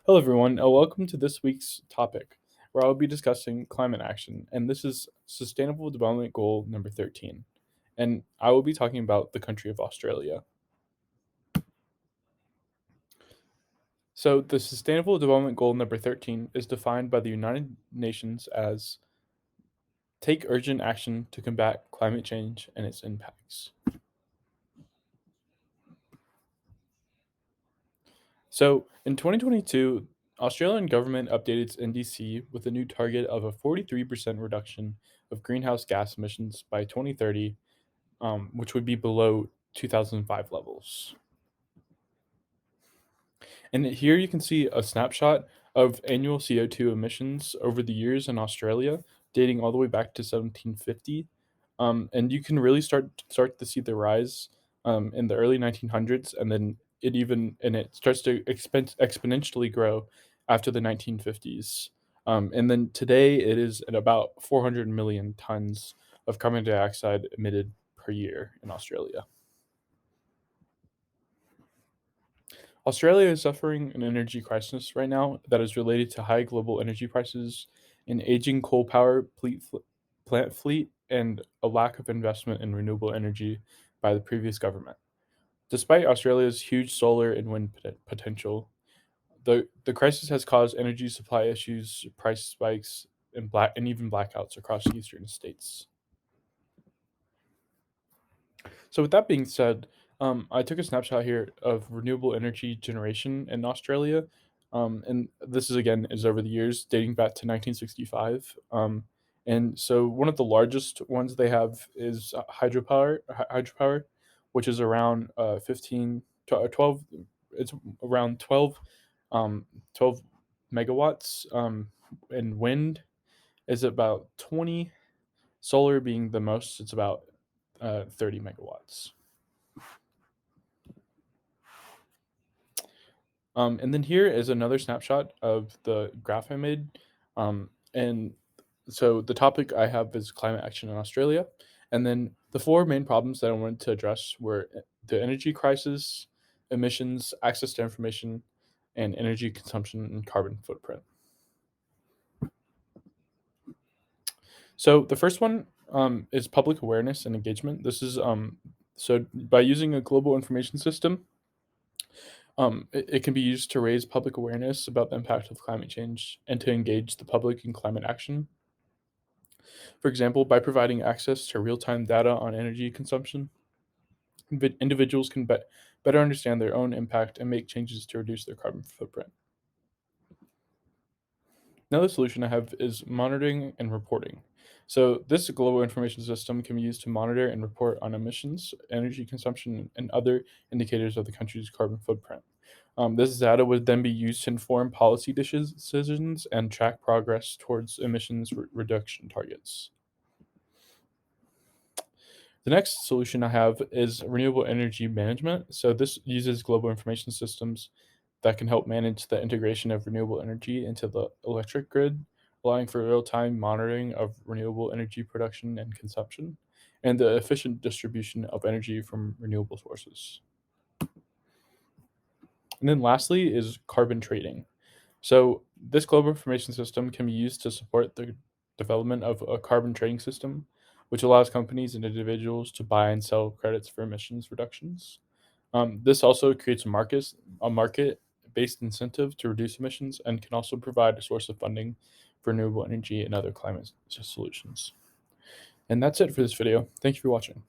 Hello, everyone. Welcome to this week's topic, where I'll be discussing climate action, and this is Sustainable Development Goal number 13. And I will be talking about the country of Australia. So, the Sustainable Development Goal number 13 is defined by the United Nations as take urgent action to combat climate change and its impacts. So, in 2022, Australian government updated its NDC with a new target of a 43% reduction of greenhouse gas emissions by 2030, which would be below 2005 levels. And here you can see a snapshot of annual CO2 emissions over the years in Australia, dating all the way back to 1750. And you can really start to see the rise in the early 1900s, and then it starts to exponentially grow after the 1950s. And then today it is at about 400 million tons of carbon dioxide emitted per year in Australia. Australia is suffering an energy crisis right now that is related to high global energy prices, an aging coal power plant fleet, and a lack of investment in renewable energy by the previous government. Despite Australia's huge solar and wind potential, the crisis has caused energy supply issues, price spikes, and even blackouts across eastern states. So with that being said, I took a snapshot here of renewable energy generation in Australia, and this is over the years dating back to 1965. And so one of the largest ones they have is hydropower, which is around 12. It's around 12 megawatts, and wind is about 20. Solar being the most, it's about 30 megawatts. And then here is another snapshot of the graph I made. And so the topic I have is climate action in Australia. And then the four main problems that I wanted to address were the energy crisis, emissions, access to information, and energy consumption and carbon footprint. So the first one is public awareness and engagement. This is so by using a global information system, it can be used to raise public awareness about the impact of climate change and to engage the public in climate action. For example, by providing access to real time data on energy consumption, individuals can better understand their own impact and make changes to reduce their carbon footprint. Another solution I have is monitoring and reporting. So, this global information system can be used to monitor and report on emissions, energy consumption, and other indicators of the country's carbon footprint. This data would then be used to inform policy decisions and track progress towards emissions reduction targets. The next solution I have is renewable energy management. So, this uses global information systems that can help manage the integration of renewable energy into the electric grid, allowing for real time monitoring of renewable energy production and consumption, and the efficient distribution of energy from renewable sources. And then lastly is carbon trading. So, this global information system can be used to support the development of a carbon trading system, which allows companies and individuals to buy and sell credits for emissions reductions. This also creates a market-based incentive to reduce emissions, and can also provide a source of funding for renewable energy and other climate solutions. And that's it for this video. Thank you for watching.